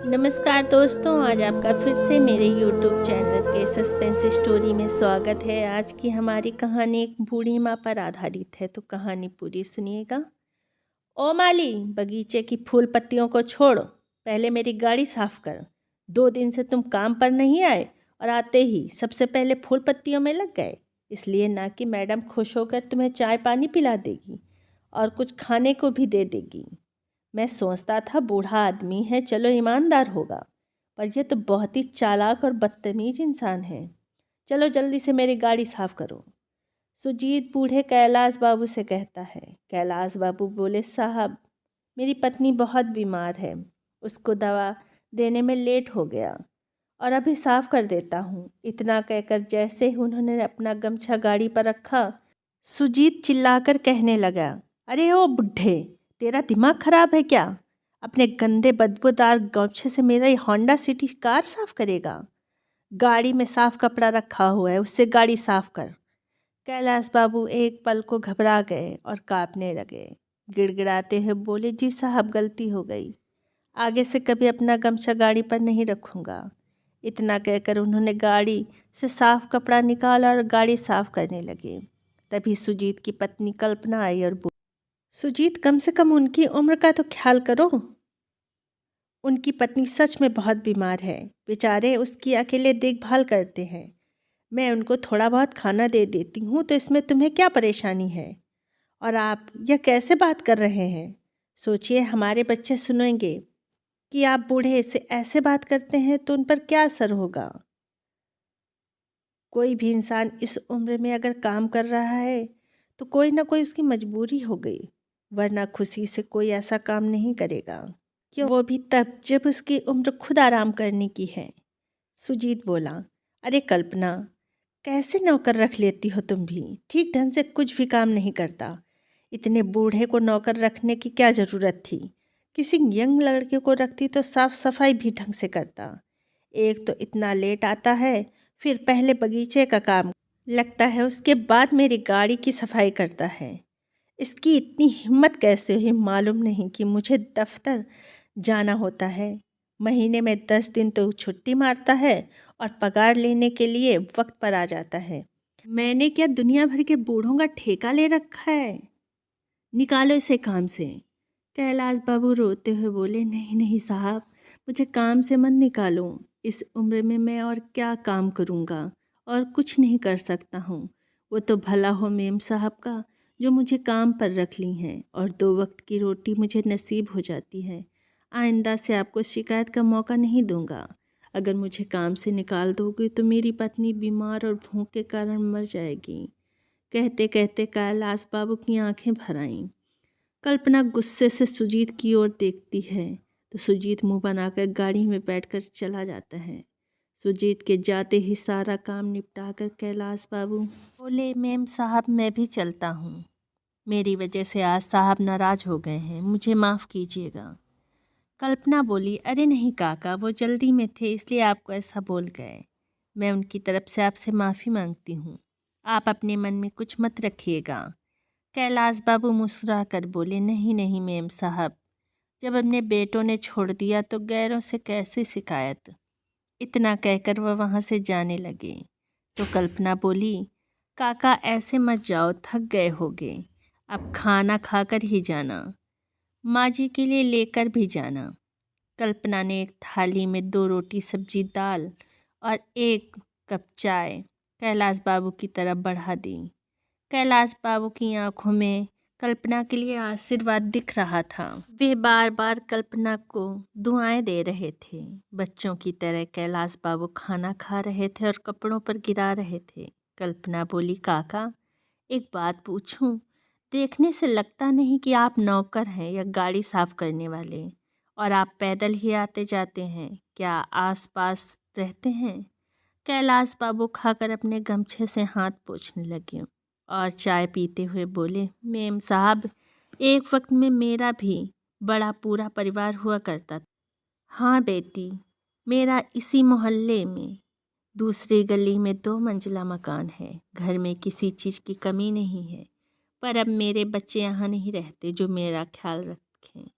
नमस्कार दोस्तों, आज आपका फिर से मेरे YouTube चैनल के सस्पेंस स्टोरी में स्वागत है। आज की हमारी कहानी एक बूढ़ी माँ पर आधारित है, तो कहानी पूरी सुनिएगा। ओ माली, बगीचे की फूल पत्तियों को छोड़, पहले मेरी गाड़ी साफ कर। 2 दिन से तुम काम पर नहीं आए और आते ही सबसे पहले फूल पत्तियों में लग गए। इसलिए ना कि मैडम खुश होकर तुम्हें चाय पानी पिला देगी और कुछ खाने को भी दे देगी। मैं सोचता था बूढ़ा आदमी है, चलो ईमानदार होगा, पर यह तो बहुत ही चालाक और बदतमीज इंसान है। चलो जल्दी से मेरी गाड़ी साफ करो। सुजीत बूढ़े कैलाश बाबू से कहता है। कैलाश बाबू बोले, साहब मेरी पत्नी बहुत बीमार है, उसको दवा देने में लेट हो गया और अभी साफ कर देता हूँ। इतना कहकर जैसे ही उन्होंने अपना गमछा गाड़ी पर रखा, सुजीत चिल्लाकर कहने लगा, अरे ओ बुढ़े, तेरा दिमाग खराब है क्या? अपने गंदे बदबूदार गमछे से मेरा ये होंडा सिटी कार साफ करेगा? गाड़ी में साफ कपड़ा रखा हुआ है, उससे गाड़ी साफ कर। कैलाश बाबू एक पल को घबरा गए और कांपने लगे। गिड़गिड़ाते हुए बोले, जी साहब गलती हो गई, आगे से कभी अपना गमछा गाड़ी पर नहीं रखूँगा। इतना कहकर उन्होंने गाड़ी से साफ कपड़ा निकाला और गाड़ी साफ करने लगे। तभी सुजीत की पत्नी कल्पना आई और बोली, सुजीत कम से कम उनकी उम्र का तो ख्याल करो। उनकी पत्नी सच में बहुत बीमार है, बेचारे उसकी अकेले देखभाल करते हैं। मैं उनको थोड़ा बहुत खाना दे देती हूँ, तो इसमें तुम्हें क्या परेशानी है? और आप यह कैसे बात कर रहे हैं? सोचिए, हमारे बच्चे सुनेंगे कि आप बूढ़े से ऐसे बात करते हैं तो उन पर क्या असर होगा। कोई भी इंसान इस उम्र में अगर काम कर रहा है तो कोई ना कोई उसकी मजबूरी हो गई, वरना खुशी से कोई ऐसा काम नहीं करेगा। क्यों, वो भी तब जब उसकी उम्र खुद आराम करने की है। सुजीत बोला, अरे कल्पना, कैसे नौकर रख लेती हो तुम भी? ठीक ढंग से कुछ भी काम नहीं करता। इतने बूढ़े को नौकर रखने की क्या ज़रूरत थी? किसी यंग लड़के को रखती तो साफ सफाई भी ढंग से करता। एक तो इतना लेट आता है, फिर पहले बगीचे का काम लगता है, उसके बाद मेरी गाड़ी की सफाई करता है। इसकी इतनी हिम्मत कैसे हुई मालूम नहीं कि मुझे दफ्तर जाना होता है। महीने में 10 दिन तो छुट्टी मारता है और पगार लेने के लिए वक्त पर आ जाता है। मैंने क्या दुनिया भर के बूढ़ों का ठेका ले रखा है? निकालो इसे काम से। कैलाश बाबू रोते हुए बोले, नहीं नहीं साहब, मुझे काम से मत निकालो। इस उम्र में मैं और क्या काम करूँगा, और कुछ नहीं कर सकता हूँ। वो तो भला हो मेम साहब का, जो मुझे काम पर रख ली हैं और 2 वक्त की रोटी मुझे नसीब हो जाती है। आइंदा से आपको शिकायत का मौका नहीं दूंगा। अगर मुझे काम से निकाल दोगे तो मेरी पत्नी बीमार और भूख के कारण मर जाएगी। कहते कहते कैलाश बाबू की आंखें भर आईं। कल्पना गुस्से से सुजीत की ओर देखती है तो सुजीत मुंह बनाकर गाड़ी में बैठकर चला जाता है। सुजीत के जाते ही सारा काम निपटाकर कैलाश बाबू बोले, मेम साहब मैं भी चलता हूँ। मेरी वजह से आज साहब नाराज हो गए हैं, मुझे माफ़ कीजिएगा। कल्पना बोली, अरे नहीं काका, वो जल्दी में थे इसलिए आपको ऐसा बोल गए। मैं उनकी तरफ से आपसे माफ़ी मांगती हूँ। आप अपने मन में कुछ मत रखिएगा। कैलाश बाबू मुस्कुरा कर बोले, नहीं नहीं मेम साहब, जब अपने बेटों ने छोड़ दिया तो गैरों से कैसी शिकायत। इतना कहकर वह वहाँ से जाने लगे तो कल्पना बोली, काका ऐसे मत जाओ, थक गए होगे, अब खाना खाकर ही जाना, माँ जी के लिए लेकर भी जाना। कल्पना ने एक थाली में 2 रोटी सब्जी दाल और 1 कप चाय कैलाश बाबू की तरफ बढ़ा दी। कैलाश बाबू की आंखों में कल्पना के लिए आशीर्वाद दिख रहा था। वे बार बार कल्पना को दुआएं दे रहे थे। बच्चों की तरह कैलाश बाबू खाना खा रहे थे और कपड़ों पर गिरा रहे थे। कल्पना बोली, काका एक बात पूछूं? देखने से लगता नहीं कि आप नौकर हैं या गाड़ी साफ करने वाले, और आप पैदल ही आते जाते हैं, क्या आसपास रहते हैं? कैलाश बाबू खाकर अपने गमछे से हाथ पोंछने लगे और चाय पीते हुए बोले, मेम साहब, एक वक्त में मेरा भी बड़ा पूरा परिवार हुआ करता था। हाँ बेटी, मेरा इसी मोहल्ले में दूसरी गली में 2 मंजिला मकान है। घर में किसी चीज़ की कमी नहीं है, पर अब मेरे बच्चे यहाँ नहीं रहते जो मेरा ख्याल रखें,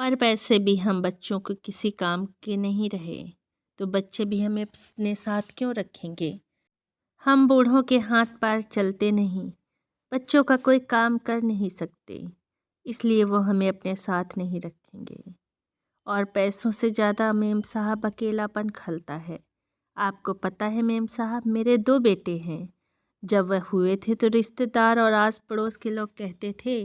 और वैसे भी हम बच्चों को किसी काम के नहीं रहे, तो बच्चे भी हमें अपने साथ क्यों रखेंगे। हम बूढ़ों के हाथ पैर चलते नहीं, बच्चों का कोई काम कर नहीं सकते, इसलिए वो हमें अपने साथ नहीं रखेंगे। और पैसों से ज़्यादा मेम साहब अकेलापन खलता है। आपको पता है मेम साहब, मेरे 2 बेटे हैं। जब वह हुए थे तो रिश्तेदार और आस पड़ोस के लोग कहते थे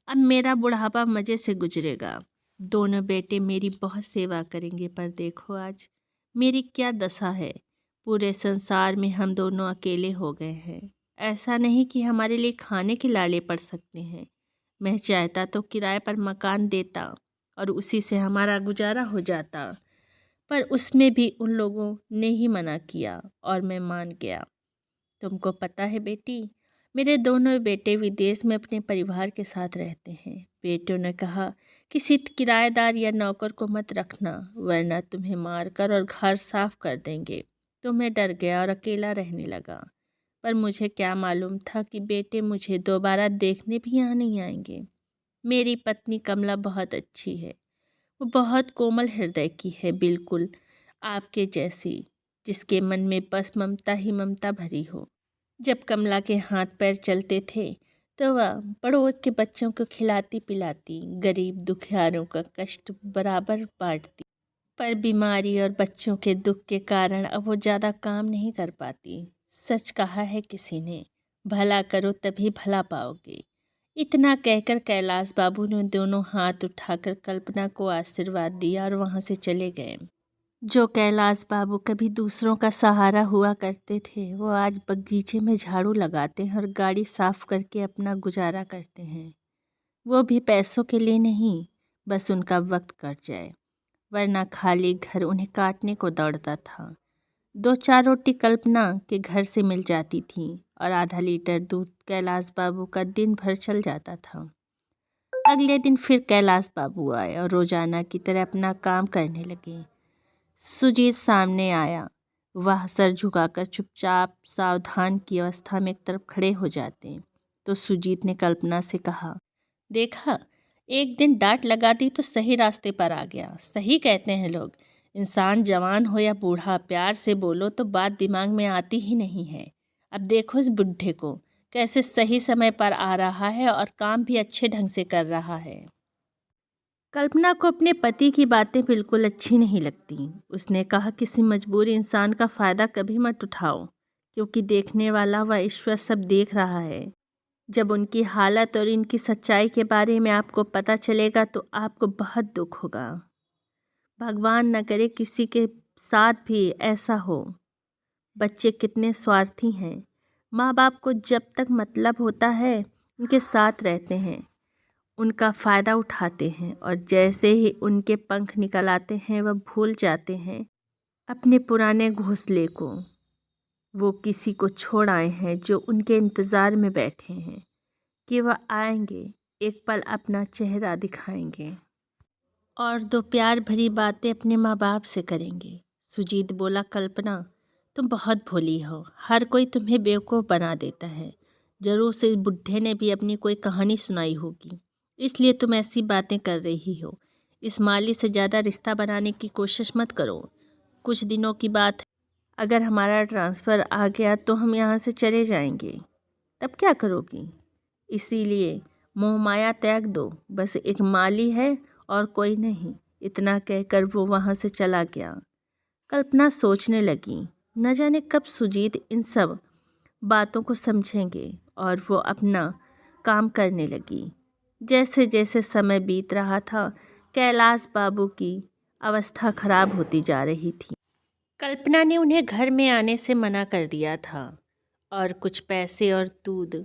अब मेरा बुढ़ापा मज़े से गुजरेगा, दोनों बेटे मेरी बहुत सेवा करेंगे। पर देखो आज मेरी क्या दशा है। पूरे संसार में हम दोनों अकेले हो गए हैं। ऐसा नहीं कि हमारे लिए खाने के लाले पड़ सकते हैं। मैं चाहता तो किराए पर मकान देता और उसी से हमारा गुजारा हो जाता, पर उसमें भी उन लोगों ने ही मना किया और मैं मान गया। तुमको पता है बेटी, मेरे दोनों बेटे विदेश में अपने परिवार के साथ रहते हैं। बेटों ने कहा किसी किराएदार या नौकर को मत रखना, वरना तुम्हें मारकर और घर साफ कर देंगे। तो मैं डर गया और अकेला रहने लगा। पर मुझे क्या मालूम था कि बेटे मुझे दोबारा देखने भी यहाँ नहीं आएंगे। मेरी पत्नी कमला बहुत अच्छी है। वो बहुत कोमल हृदय की है, बिल्कुल आपके जैसी, जिसके मन में बस ममता ही ममता भरी हो। जब कमला के हाथ पैर चलते थे तो वह पड़ोस के बच्चों को खिलाती पिलाती गरीब दुखियारों का कष्ट बराबर बांटती। पर बीमारी और बच्चों के दुख के कारण अब वो ज़्यादा काम नहीं कर पाती। सच कहा है किसी ने, भला करो तभी भला पाओगे। इतना कहकर कैलाश बाबू ने दोनों हाथ उठाकर कल्पना को आशीर्वाद दिया और वहाँ से चले गए। जो कैलाश बाबू कभी दूसरों का सहारा हुआ करते थे, वो आज बगीचे में झाड़ू लगाते हैं और गाड़ी साफ करके अपना गुजारा करते हैं। वो भी पैसों के लिए नहीं, बस उनका वक्त कट जाए, वरना खाली घर उन्हें काटने को दौड़ता था। 2-4 रोटी कल्पना के घर से मिल जाती थी और आधा लीटर दूध कैलाश बाबू का दिन भर चल जाता था। अगले दिन फिर कैलाश बाबू आए और रोजाना की तरह अपना काम करने लगे। सुजीत सामने आया। वह सर झुकाकर चुपचाप सावधान की अवस्था में एक तरफ खड़े हो जाते। तो सुजीत ने कल्पना से कहा, देखा, एक दिन डांट लगा दी तो सही रास्ते पर आ गया। सही कहते हैं लोग, इंसान जवान हो या बूढ़ा, प्यार से बोलो तो बात दिमाग में आती ही नहीं है। अब देखो इस बुढ़े को, कैसे सही समय पर आ रहा है और काम भी अच्छे ढंग से कर रहा है। कल्पना को अपने पति की बातें बिल्कुल अच्छी नहीं लगती। उसने कहा, किसी मजबूर इंसान का फ़ायदा कभी मत उठाओ, क्योंकि देखने वाला व ईश्वर सब देख रहा है। जब उनकी हालत और इनकी सच्चाई के बारे में आपको पता चलेगा तो आपको बहुत दुख होगा। भगवान न करे किसी के साथ भी ऐसा हो। बच्चे कितने स्वार्थी हैं। माँ बाप को जब तक मतलब होता है उनके साथ रहते हैं, उनका फ़ायदा उठाते हैं, और जैसे ही उनके पंख निकल आते हैं वह भूल जाते हैं अपने पुराने घोंसले को। वो किसी को छोड़ आए हैं जो उनके इंतज़ार में बैठे हैं कि वह आएंगे, एक पल अपना चेहरा दिखाएंगे और 2 प्यार भरी बातें अपने माँ बाप से करेंगे। सुजीत बोला, कल्पना तुम बहुत भोली हो, हर कोई तुम्हें बेवकूफ़ बना देता है। ज़रूर से बुढ़े ने भी अपनी कोई कहानी सुनाई होगी, इसलिए तुम ऐसी बातें कर रही हो। इस माली से ज़्यादा रिश्ता बनाने की कोशिश मत करो। कुछ दिनों की बात है, अगर हमारा ट्रांसफ़र आ गया तो हम यहाँ से चले जाएंगे, तब क्या करोगी? इसीलिए मोह माया त्याग दो, बस एक माली है और कोई नहीं। इतना कहकर वो वहाँ से चला गया। कल्पना सोचने लगी, न जाने कब सुजीत इन सब बातों को समझेंगे, और वो अपना काम करने लगी। जैसे जैसे समय बीत रहा था, कैलाश बाबू की अवस्था खराब होती जा रही थी। कल्पना ने उन्हें घर में आने से मना कर दिया था और कुछ पैसे और दूध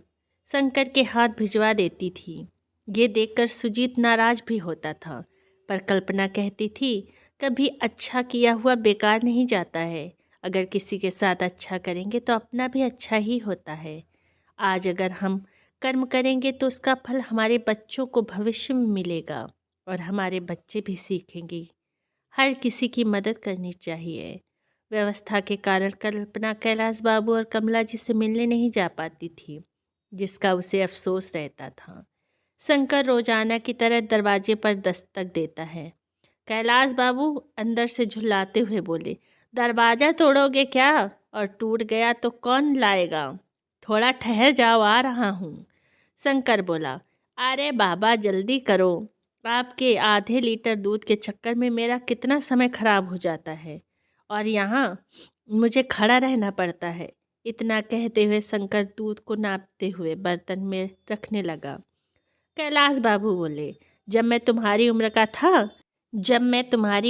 शंकर के हाथ भिजवा देती थी। ये देखकर सुजीत नाराज भी होता था, पर कल्पना कहती थी, कभी अच्छा किया हुआ बेकार नहीं जाता है। अगर किसी के साथ अच्छा करेंगे तो अपना भी अच्छा ही होता है। आज अगर हम कर्म करेंगे तो उसका फल हमारे बच्चों को भविष्य में मिलेगा और हमारे बच्चे भी सीखेंगे। हर किसी की मदद करनी चाहिए। व्यवस्था के कारण कल्पना कैलाश बाबू और कमला जी से मिलने नहीं जा पाती थी, जिसका उसे अफसोस रहता था। शंकर रोजाना की तरह दरवाजे पर दस्तक देता है। कैलाश बाबू अंदर से झुल्लाते हुए बोले, दरवाज़ा तोड़ोगे क्या? और टूट गया तो कौन लाएगा? थोड़ा ठहर जाओ, आ रहा हूँ। शंकर बोला, अरे बाबा जल्दी करो, आपके आधे लीटर दूध के चक्कर में मेरा कितना समय खराब हो जाता है और यहाँ मुझे खड़ा रहना पड़ता है। इतना कहते हुए शंकर दूध को नापते हुए बर्तन में रखने लगा। कैलाश बाबू बोले, जब मैं तुम्हारी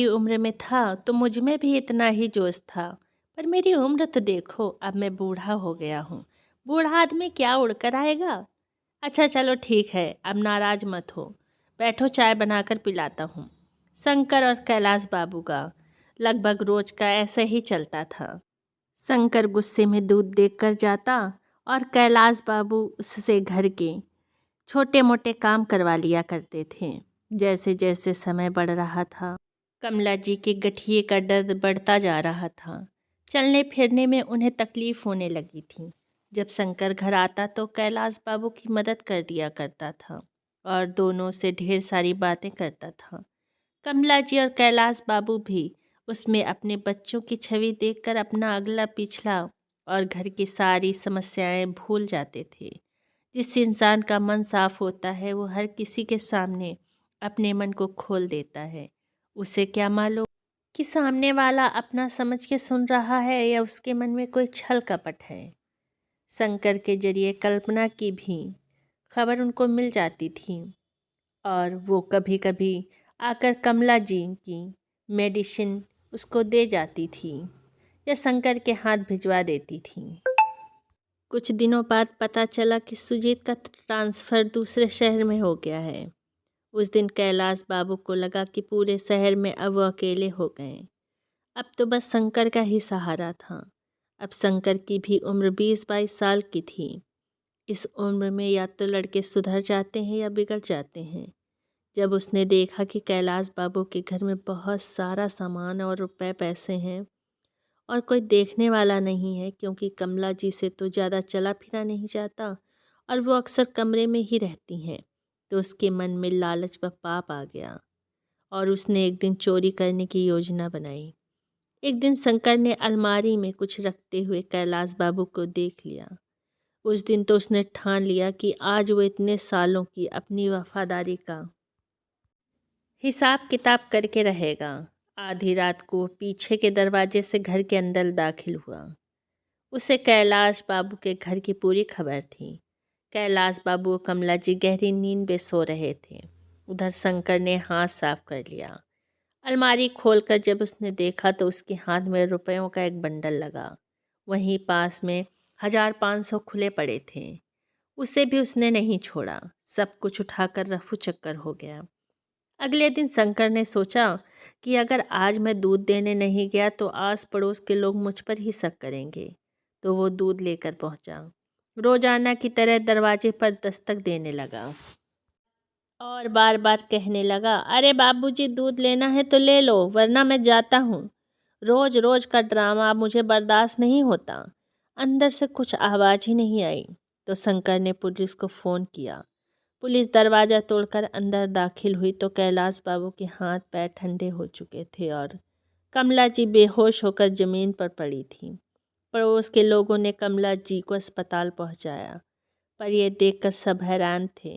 उम्र में था तो मुझ में भी इतना ही जोश था, पर मेरी उम्र तो देखो, अब मैं बूढ़ा हो गया हूँ। बूढ़ा आदमी क्या उड़कर आएगा? अच्छा चलो ठीक है, अब नाराज मत हो, बैठो चाय बनाकर पिलाता हूँ। शंकर और कैलाश बाबू का लगभग रोज का ऐसे ही चलता था। शंकर गुस्से में दूध देकर जाता और कैलाश बाबू उससे घर के छोटे मोटे काम करवा लिया करते थे। जैसे जैसे समय बढ़ रहा था, कमला जी के गठिए का दर्द बढ़ता जा रहा था। चलने फिरने में उन्हें तकलीफ होने लगी थी। जब शंकर घर आता तो कैलाश बाबू की मदद कर दिया करता था और दोनों से ढेर सारी बातें करता था। कमला जी और कैलाश बाबू भी उसमें अपने बच्चों की छवि देखकर अपना अगला पिछला और घर की सारी समस्याएं भूल जाते थे। जिस इंसान का मन साफ होता है वो हर किसी के सामने अपने मन को खोल देता है। उसे क्या मालूम कि सामने वाला अपना समझ के सुन रहा है या उसके मन में कोई छल कपट है। शंकर के जरिए कल्पना की भी खबर उनको मिल जाती थी और वो कभी कभी आकर कमला जी की मेडिसिन उसको दे जाती थी या शंकर के हाथ भिजवा देती थी। कुछ दिनों बाद पता चला कि सुजीत का ट्रांसफ़र दूसरे शहर में हो गया है। उस दिन कैलाश बाबू को लगा कि पूरे शहर में अब वो अकेले हो गए। अब तो बस शंकर का ही सहारा था। अब शंकर की भी उम्र 20-22 साल की थी। इस उम्र में या तो लड़के सुधर जाते हैं या बिगड़ जाते हैं। जब उसने देखा कि कैलाश बाबू के घर में बहुत सारा सामान और रुपए पैसे हैं और कोई देखने वाला नहीं है, क्योंकि कमला जी से तो ज़्यादा चला फिरा नहीं जाता और वो अक्सर कमरे में ही रहती हैं, तो उसके मन में लालच व पाप आ गया और उसने एक दिन चोरी करने की योजना बनाई। एक दिन शंकर ने अलमारी में कुछ रखते हुए कैलाश बाबू को देख लिया। उस दिन तो उसने ठान लिया कि आज वो इतने सालों की अपनी वफादारी का हिसाब किताब करके रहेगा। आधी रात को पीछे के दरवाजे से घर के अंदर दाखिल हुआ। उसे कैलाश बाबू के घर की पूरी खबर थी। कैलाश बाबू और कमला जी गहरी नींद में सो रहे थे। उधर शंकर ने हाथ साफ कर लिया। अलमारी खोलकर जब उसने देखा तो उसके हाथ में रुपयों का एक बंडल लगा। वहीं पास में 1500 खुले पड़े थे। उसे भी उसने नहीं छोड़ा। सब कुछ उठाकर रफू चक्कर हो गया। अगले दिन शंकर ने सोचा कि अगर आज मैं दूध देने नहीं गया तो आस पड़ोस के लोग मुझ पर ही शक करेंगे। तो वो दूध लेकर पहुंचा। रोजाना की तरह दरवाजे पर दस्तक देने लगा और बार बार कहने लगा, अरे बाबूजी दूध लेना है तो ले लो, वरना मैं जाता हूँ। रोज रोज का ड्रामा मुझे बर्दाश्त नहीं होता। अंदर से कुछ आवाज़ ही नहीं आई तो शंकर ने पुलिस को फ़ोन किया। पुलिस दरवाज़ा तोड़कर अंदर दाखिल हुई तो कैलाश बाबू के हाथ पैर ठंडे हो चुके थे और कमला जी बेहोश होकर ज़मीन पर पड़ी थी। पड़ोस के लोगों ने कमला जी को अस्पताल पहुंचाया, पर यह देखकर सब हैरान थे।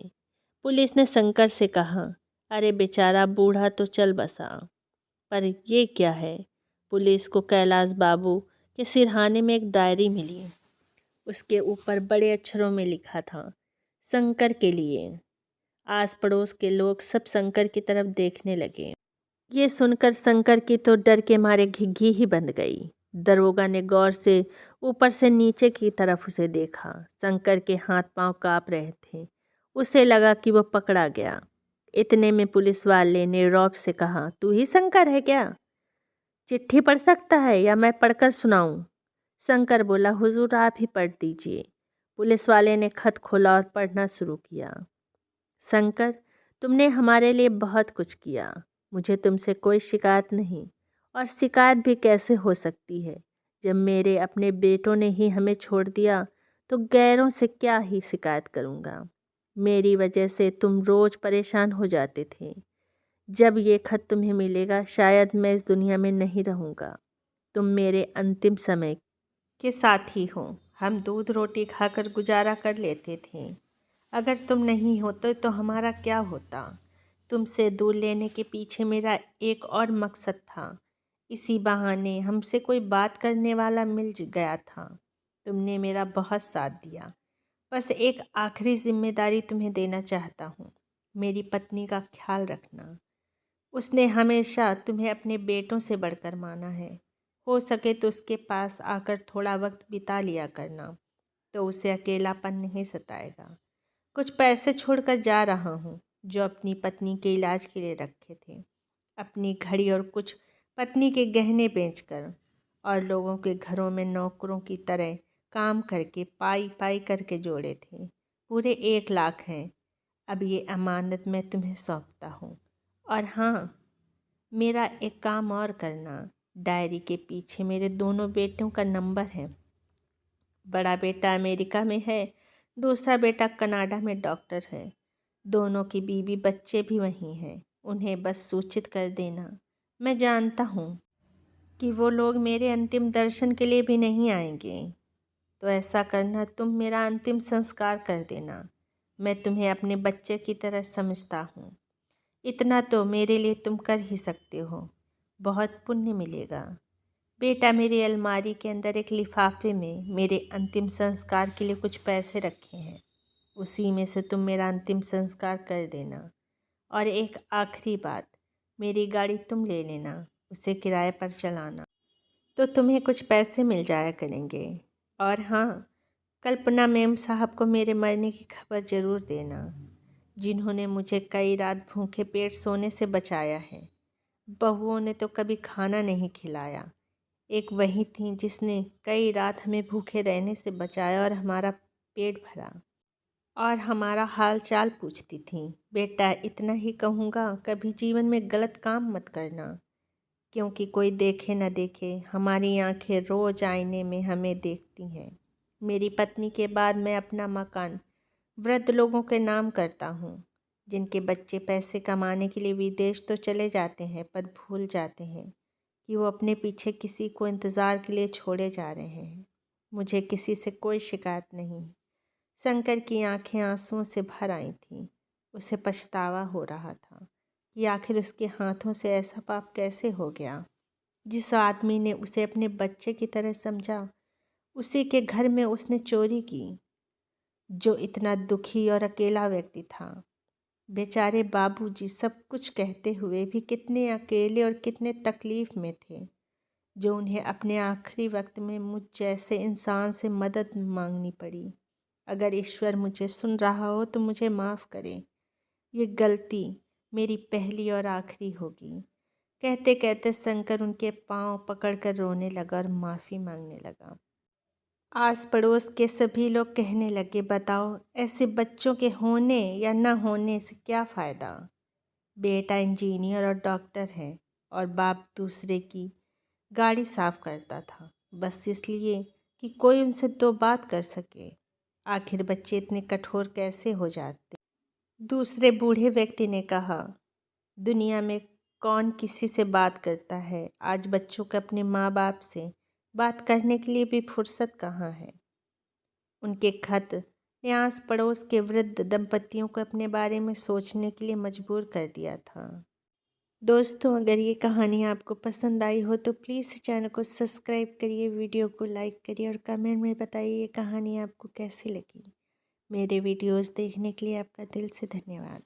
पुलिस ने शंकर से कहा, अरे बेचारा बूढ़ा तो चल बसा, पर ये क्या है? पुलिस को कैलाश बाबू के सिरहाने में एक डायरी मिली। उसके ऊपर बड़े अक्षरों में लिखा था, शंकर के लिए। आस पड़ोस के लोग सब शंकर की तरफ देखने लगे। ये सुनकर शंकर की तो डर के मारे घिघी ही बंद गई। दरोगा ने गौर से ऊपर से नीचे की तरफ उसे देखा। शंकर के हाथ पांव कांप रहे थे। उसे लगा कि वो पकड़ा गया। इतने में पुलिस वाले ने रौब से कहा, तू ही शंकर है क्या? चिट्ठी पढ़ सकता है या मैं पढ़कर सुनाऊं? शंकर बोला, हुजूर आप ही पढ़ दीजिए। पुलिस वाले ने खत खोला और पढ़ना शुरू किया। शंकर, तुमने हमारे लिए बहुत कुछ किया। मुझे तुमसे कोई शिकायत नहीं, और शिकायत भी कैसे हो सकती है? जब मेरे अपने बेटों ने ही हमें छोड़ दिया तो गैरों से क्या ही शिकायत करूँगा। मेरी वजह से तुम रोज़ परेशान हो जाते थे। जब ये खत तुम्हें मिलेगा शायद मैं इस दुनिया में नहीं रहूँगा। तुम मेरे अंतिम समय के साथी हो। हम दूध रोटी खाकर गुजारा कर लेते थे। अगर तुम नहीं होते तो हमारा क्या होता? तुमसे दूर लेने के पीछे मेरा एक और मकसद था। इसी बहाने हमसे कोई बात करने वाला मिल गया था। तुमने मेरा बहुत साथ दिया। बस एक आखिरी जिम्मेदारी तुम्हें देना चाहता हूँ। मेरी पत्नी का ख्याल रखना। उसने हमेशा तुम्हें अपने बेटों से बढ़कर माना है। हो सके तो उसके पास आकर थोड़ा वक्त बिता लिया करना, तो उसे अकेलापन नहीं सताएगा। कुछ पैसे छोड़कर जा रहा हूँ जो अपनी पत्नी के इलाज के लिए रखे थे। अपनी घड़ी और कुछ पत्नी के गहने बेचकर और लोगों के घरों में नौकरों की तरह काम करके पाई पाई करके जोड़े थे। पूरे 1 लाख हैं। अब ये अमानत मैं तुम्हें सौंपता हूँ। और हाँ, मेरा एक काम और करना। डायरी के पीछे मेरे दोनों बेटों का नंबर है। बड़ा बेटा अमेरिका में है, दूसरा बेटा कनाडा में डॉक्टर है। दोनों की बीवी बच्चे भी वहीं हैं। उन्हें बस सूचित कर देना। मैं जानता हूँ कि वो लोग मेरे अंतिम दर्शन के लिए भी नहीं आएंगे, तो ऐसा करना, तुम मेरा अंतिम संस्कार कर देना। मैं तुम्हें अपने बच्चे की तरह समझता हूँ। इतना तो मेरे लिए तुम कर ही सकते हो। बहुत पुण्य मिलेगा। बेटा, मेरी अलमारी के अंदर एक लिफाफे में मेरे अंतिम संस्कार के लिए कुछ पैसे रखे हैं। उसी में से तुम मेरा अंतिम संस्कार कर देना। और एक आखिरी बात, मेरी गाड़ी तुम ले लेना, उसे किराए पर चलाना, तो तुम्हें कुछ पैसे मिल जाया करेंगे। और हाँ, कल्पना मैम साहब को मेरे मरने की खबर ज़रूर देना, जिन्होंने मुझे कई रात भूखे पेट सोने से बचाया है। बहुओं ने तो कभी खाना नहीं खिलाया, एक वही थी जिसने कई रात हमें भूखे रहने से बचाया और हमारा पेट भरा और हमारा हाल चाल पूछती थी। बेटा, इतना ही कहूँगा, कभी जीवन में गलत काम मत करना, क्योंकि कोई देखे न देखे हमारी आंखें रोज आईने में हमें देखती हैं। मेरी पत्नी के बाद मैं अपना मकान वृद्ध लोगों के नाम करता हूँ, जिनके बच्चे पैसे कमाने के लिए विदेश तो चले जाते हैं पर भूल जाते हैं कि वो अपने पीछे किसी को इंतज़ार के लिए छोड़े जा रहे हैं। मुझे किसी से कोई शिकायत नहीं। शंकर की आंखें आंसुओं से भर आई थीं। उसे पछतावा हो रहा था कि आखिर उसके हाथों से ऐसा पाप कैसे हो गया। जिस आदमी ने उसे अपने बच्चे की तरह समझा, उसी के घर में उसने चोरी की। जो इतना दुखी और अकेला व्यक्ति था। बेचारे बाबूजी सब कुछ कहते हुए भी कितने अकेले और कितने तकलीफ में थे, जो उन्हें अपने आखिरी वक्त में मुझ जैसे इंसान से मदद मांगनी पड़ी। अगर ईश्वर मुझे सुन रहा हो तो मुझे माफ़ करें। ये गलती मेरी पहली और आखिरी होगी। कहते कहते शंकर उनके पांव पकड़कर रोने लगा और माफ़ी मांगने लगा। आस पड़ोस के सभी लोग कहने लगे, बताओ ऐसे बच्चों के होने या न होने से क्या फ़ायदा। बेटा इंजीनियर और डॉक्टर है और बाप दूसरे की गाड़ी साफ करता था, बस इसलिए कि कोई उनसे दो बात कर सके। आखिर बच्चे इतने कठोर कैसे हो जाते। दूसरे बूढ़े व्यक्ति ने कहा, दुनिया में कौन किसी से बात करता है। आज बच्चों को अपने माँ बाप से बात करने के लिए भी फुर्सत कहाँ है। उनके खत ने आस पड़ोस के वृद्ध दंपतियों को अपने बारे में सोचने के लिए मजबूर कर दिया था। दोस्तों, अगर ये कहानी आपको पसंद आई हो तो प्लीज़ चैनल को सब्सक्राइब करिए, वीडियो को लाइक करिए और कमेंट में बताइए ये कहानी आपको कैसी लगी। मेरे वीडियोस देखने के लिए आपका दिल से धन्यवाद।